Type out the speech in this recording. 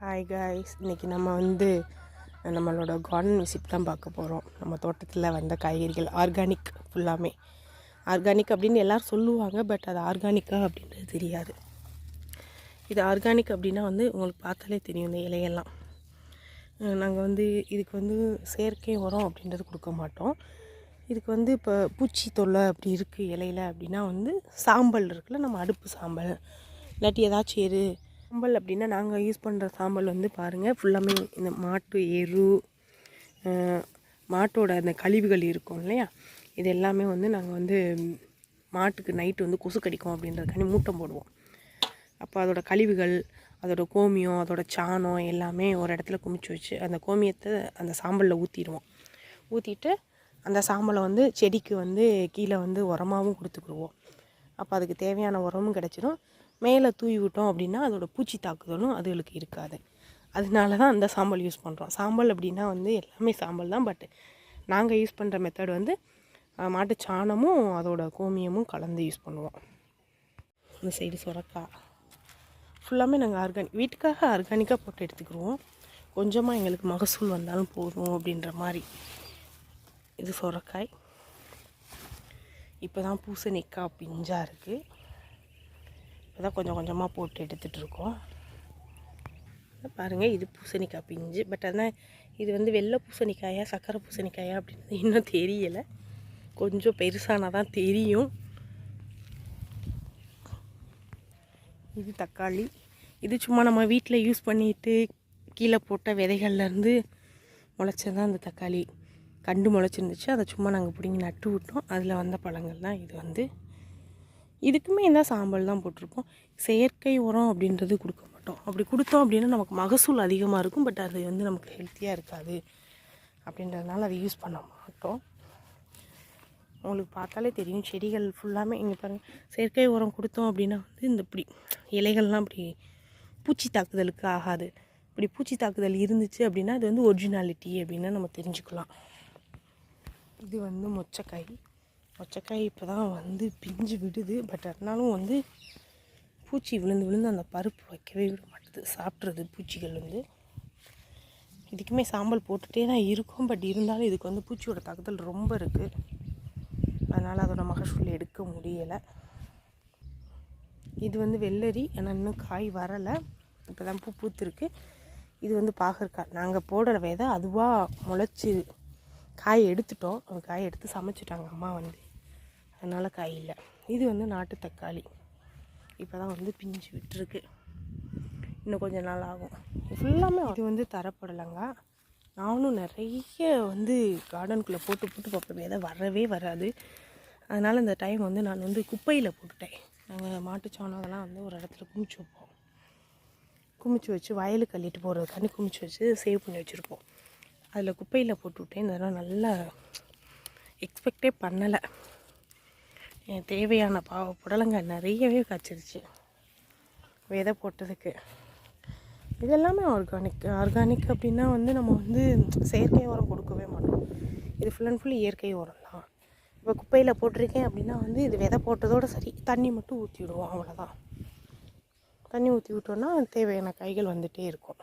Hi guys, இன்றைக்கி நம்ம நம்மளோட கார்டன் விசிட் தான் பார்க்க போகிறோம். நம்ம தோட்டத்தில் வந்த காய்கறிகள் ஆர்கானிக், ஃபுல்லாமே ஆர்கானிக் அப்படின்னு எல்லோரும் சொல்லுவாங்க. பட் அது ஆர்கானிக்கா அப்படின்றது தெரியாது. இது ஆர்கானிக் அப்படின்னா உங்களுக்கு பார்த்தாலே தெரியும். இந்த இலையெல்லாம் நாங்கள் இதுக்கு செயற்கை உரம் அப்படின்றது கொடுக்க மாட்டோம். இதுக்கு இப்போ பூச்சி தொல்லை அப்படி இருக்குது இலையில் அப்படின்னா சாம்பல் இருக்குல்ல, நம்ம அடுப்பு சாம்பல் இல்லாட்டி ஏதாச்சும் சாம்பல் அப்படின்னா நாங்கள் யூஸ் பண்ணுற சாம்பல் பாருங்கள், ஃபுல்லாமே இந்த மாட்டு எரு, மாட்டோட அந்த கழிவுகள் இருக்கும் இல்லையா, இது எல்லாமே நாங்கள் மாட்டுக்கு நைட்டு கொசு கடிக்கும் அப்படின்றதுக்காண்டி மூட்டம் போடுவோம். அப்போ அதோட கழிவுகள், அதோட கோமியம், அதோட சாணம் எல்லாமே ஒரு இடத்துல குமிச்சு வச்சு அந்த கோமியத்தை அந்த சாம்பலில் ஊற்றிடுவோம். ஊற்றிட்டு அந்த சாம்பலை செடிக்கு கீழே உரமாகவும் கொடுத்துக்குருவோம். அப்போ அதுக்கு தேவையான உரமும் கிடச்சிடும். மேலே தூவி விட்டோம் அப்படின்னா அதோட பூச்சி தாக்குதலும் அதுகளுக்கு இருக்காது. அதனால தான் அந்த சாம்பல் யூஸ் பண்ணுறோம். சாம்பல் அப்படின்னா எல்லாமே சாம்பல் தான். பட் நாங்கள் யூஸ் பண்ணுற மெத்தட் மாட்டு சாணமும் அதோட கோமியமும் கலந்து யூஸ் பண்ணுவோம். இந்த சைடு சுரக்காய் ஃபுல்லாமே நாங்கள் வீட்டுக்காக ஆர்கானிக்காக போட்டு எடுத்துக்கிடுவோம். கொஞ்சமாக எங்களுக்கு மகசூல் வந்தாலும் போதும் அப்படின்ற மாதிரி. இது சுரக்காய். இப்போ தான் பூசணிக்காய் பிஞ்சாக இருக்குது. இப்போ தான் கொஞ்சம் கொஞ்சமாக போட்டு எடுத்துகிட்ருக்கோம். பாருங்கள், இது பூசணிக்காய் பிஞ்சு. பட் ஆனால் இது வெள்ளை பூசணிக்காயா சக்கரை பூசணிக்காயா அப்படின்னு இன்னும் தெரியலை. கொஞ்சம் பெருசானால் தான் தெரியும். இது தக்காளி. இது சும்மா நம்ம வீட்டில் யூஸ் பண்ணிட்டு கீழே போட்ட விதைகள்லேருந்து முளைச்சதான் அந்த தக்காளி. கண்டு முளைச்சிருந்துச்சு, அதை சும்மா நாங்கள் பிடிங்கி நட்டு விட்டோம். அதில் வந்த பழங்கள் தான் இது. இதுக்குமே இந்த சாம்பல் தான் போட்டிருப்போம். செயற்கை உரம் அப்படின்றது கொடுக்க மாட்டோம். அப்படி கொடுத்தோம் அப்படின்னா நமக்கு மகசூல் அதிகமாக இருக்கும். பட் அது நமக்கு ஹெல்த்தியாக இருக்காது அப்படின்றதுனால அதை யூஸ் பண்ண மாட்டோம். உங்களுக்கு பார்த்தாலே தெரியும், செடிகள் ஃபுல்லாமே இங்கே பாருங்கள். செயற்கை உரம் கொடுத்தோம் அப்படின்னா இந்த இப்படி இலைகள்லாம் இப்படி பூச்சி தாக்குதலுக்கு ஆகாது. இப்படி பூச்சி தாக்குதல் இருந்துச்சு அப்படின்னா அது ஒரிஜினாலிட்டி அப்படின்னு நம்ம தெரிஞ்சுக்கலாம். இது மொச்சக்காய். மொச்சக்காய் இப்போ தான் பிஞ்சு விடுது. பட் அதனாலும் பூச்சி விழுந்து அந்த பருப்பு வைக்கவே விட மாட்டுது, சாப்பிட்றது பூச்சிகள். இதுக்குமே சாம்பல் போட்டுகிட்டே தான் இருக்கும். பட் இருந்தாலும் இதுக்கு பூச்சியோட தாக்குதல் ரொம்ப இருக்குது. அதனால் அதோட மகசூல் எடுக்க முடியலை. இது வெள்ளரி. ஆனால் இன்னும் காய் வரலை, இப்போ தான் பூ பூத்துருக்கு. இது பாகற்காய். நாங்கள் போடுற விதை அதுவாக முளைச்சி காய் எடுத்துட்டோம். காய் எடுத்து சமைச்சிட்டாங்க அம்மா அதனால் காய் இல்லை. இது நாட்டு தக்காளி. இப்போ தான் பிஞ்சு விட்டுருக்கு. இன்னும் கொஞ்சம் நாள் ஆகும். ஃபுல்லாமே இது தரப்படலைங்க. நானும் நிறைய கார்டனுக்குள்ளே போட்டு பார்ப்பேன், எதை வரவே வராது. அதனால் இந்த டைம் நான் குப்பையில் போட்டுட்டேன். நாங்கள் மாட்டுச்சாணம் அதெல்லாம் ஒரு இடத்துல குமிச்சு வைப்போம். குமிச்சு வச்சு வயலுக்கு அள்ளிட்டு போகிறதுக்காண்டி குமிச்சு வச்சு சேவ் பண்ணி வச்சுருப்போம். அதில் குப்பையில் போட்டு விட்டேன். இதெல்லாம் நல்லா எக்ஸ்பெக்டே பண்ணலை. தேவையான புடலங்காய் நிறையவே காய்ச்சிருச்சு விதை போட்டதுக்கு. இதெல்லாமே ஆர்கானிக் அப்படின்னா நம்ம செயற்கை உரம் கொடுக்கவே மாட்டோம். இது ஃபுல் அண்ட் ஃபுல் இயற்கை உரம் தான். இப்போ குப்பையில் போட்டிருக்கேன் அப்படின்னா இது விதை போட்டதோடு சரி, தண்ணி மட்டும் ஊற்றி விடுவோம், அவ்வளோதான். தண்ணி ஊற்றி விட்டோன்னா தேவையான காய்கள் வந்துகிட்டே இருக்கும்.